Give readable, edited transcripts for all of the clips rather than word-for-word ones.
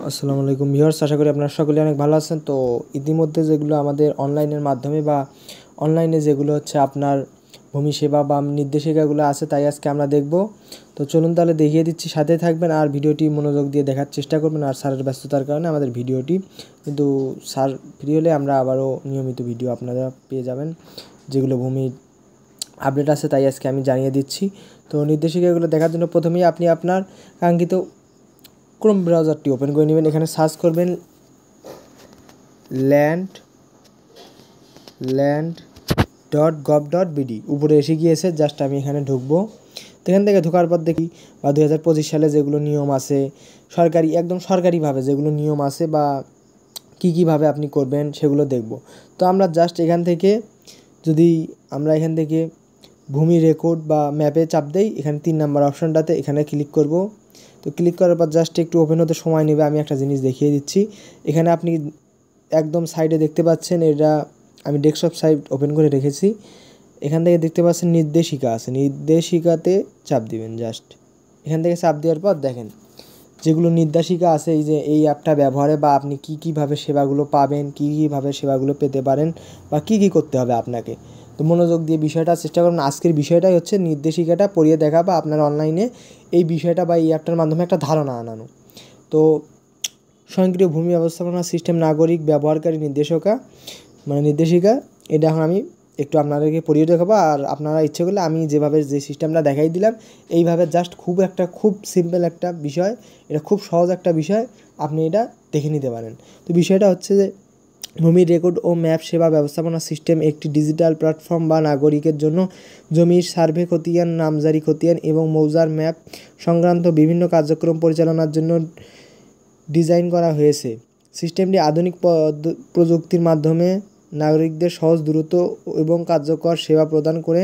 আসসালামু আলাইকুম ভিউয়ার্স, আশা করি আপনারা সকলে অনেক ভালো আছেন। তো ইতিমধ্যে যেগুলো আমাদের অনলাইনের মাধ্যমে বা অনলাইনে যেগুলো হচ্ছে আপনার ভূমি সেবা বা নির্দেশিকাগুলো আছে, তাই আজকে আমরা দেখব। তো চলুন তাহলে দেখিয়ে দিচ্ছি, সাথে থাকবেন আর ভিডিওটি মনোযোগ দিয়ে দেখার চেষ্টা করবেন। আর স্যারের ব্যস্ততার কারণে আমাদের ভিডিওটি কিন্তু স্যার ফ্রি হলে আমরা আবারও নিয়মিত ভিডিও আপনারা পেয়ে যাবেন, যেগুলো ভূমির আপডেট আছে, তাই আজকে আমি জানিয়ে দিচ্ছি। তো নির্দেশিকাগুলো দেখার জন্য প্রথমেই আপনি আপনার কাঙ্ক্ষিত ক্রোম ব্রাউজারটি ওপেন করে নেবেন। এখানে সার্চ করবেন land.gov.bd। উপরে এসে গিয়েছে, জাস্ট আমি এখানে ঢুকবো। তো এখান থেকে ঢোকার পর দেখি বা 2025 সালে যেগুলো নিয়ম আছে সরকারি, একদম সরকারিভাবে যেগুলো নিয়ম আছে বা কীভাবে আপনি করবেন সেগুলো দেখব। তো আমরা জাস্ট এখান থেকে যদি আমরা এখান থেকে ভূমি রেকর্ড বা ম্যাপে চাপ দেই, এখানে 3 নাম্বার অপশনটাতে এখানে ক্লিক করব। তো ক্লিক করার পর জাস্ট একটু ওপেন হতে সময় নেবে। আমি একটা জিনিস দেখিয়ে দিচ্ছি। এখানে আপনি একদম সাইডে দেখতে পাচ্ছেন, এটা আমি ডেস্কটপ সাইট ওপেন করে রেখেছি। এখান থেকে দেখতে পাচ্ছেন নির্দেশিকা আছে, নির্দেশিকাতে চাপ দিবেন। জাস্ট এখান থেকে চাপ দেওয়ার পর দেখেন যেগুলো নির্দেশিকা আছে, এই যে এই অ্যাপটা ব্যবহারে বা আপনি কীভাবে সেবাগুলো পাবেন, কীভাবে সেবাগুলো পেতে পারেন বা কী করতে হবে আপনাকে। তো মনোযোগ দিয়ে বিষয়টা চেষ্টা করুন। আজকের বিষয়টাই হচ্ছে নির্দেশিকাটা পড়িয়ে দেখা বা আপনার অনলাইনে এই বিষয়টা বা এই অ্যাপটার মাধ্যমে একটা ধারণা আনানো। তো স্বয়ংক্রিয় ভূমি ব্যবস্থাপনা সিস্টেম নাগরিক ব্যবহারকারী নির্দেশিকা, এটা এখন আমি একটু আপনাদেরকে পড়িয়ে দেখাবো। আর আপনারা ইচ্ছে করলে আমি যেভাবে যে সিস্টেমটা দেখাই দিলাম এইভাবে জাস্ট খুব সিম্পল একটা বিষয়, এটা খুব সহজ একটা বিষয়, আপনি এটা দেখে নিতে পারেন। তো বিষয়টা হচ্ছে যে ভূমি রেকর্ড ও ম্যাপ সেবা ব্যবস্থাপনা সিস্টেম একটি ডিজিটাল প্ল্যাটফর্ম বা নাগরিকের জন্য জমির সার্ভে খতিয়ান, নামজারি খতিয়ান এবং মৌজার ম্যাপ সংক্রান্ত বিভিন্ন কার্যক্রম পরিচালনার জন্য ডিজাইন করা হয়েছে। সিস্টেমটি আধুনিক প্রযুক্তির মাধ্যমে নাগরিকদের সহজ, দ্রুত এবং কার্যকর সেবা প্রদান করে।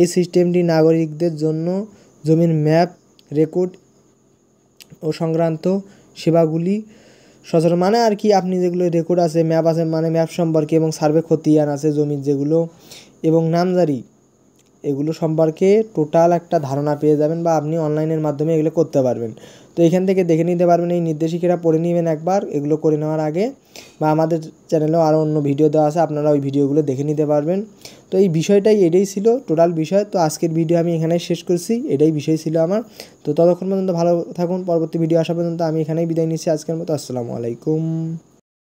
এই সিস্টেমটি নাগরিকদের জন্য জমির ম্যাপ, রেকর্ড ও সংক্রান্ত সেবাগুলি সচরাচর মানে আর কি, আপনি যেগুলো রেকর্ড আছে, ম্যাপ আছে মানে ম্যাপ সম্পর্কে, এবং সার্ভে খতিয়ান আছে জমির যেগুলো, এবং নামজারি, এগুলো সম্পর্কে টোটাল একটা ধারণা পেয়ে যাবেন বা আপনি অনলাইনের মাধ্যমে এগুলো করতে পারবেন। তো এখান থেকে দেখে নিতে পারবেন, এই নির্দেশিকাটা পড়ে নেবেন একবার এগুলো করে নেওয়ার আগে, বা আমাদের চ্যানেলেও আরও অন্য ভিডিও দেওয়া আছে, আপনারা ওই ভিডিওগুলো দেখে নিতে পারবেন। তো এই বিষয়টাই, এটাই ছিল টোটাল বিষয়। তো আজকের ভিডিও আমি এখানেই শেষ করছি, এটাই বিষয় ছিল আমার। তো ততক্ষণ পর্যন্ত ভালো থাকুন, পরবর্তী ভিডিও আসা পর্যন্ত আমি এখানেই বিদায় নিচ্ছি আজকের মতো। আসসালামু আলাইকুম।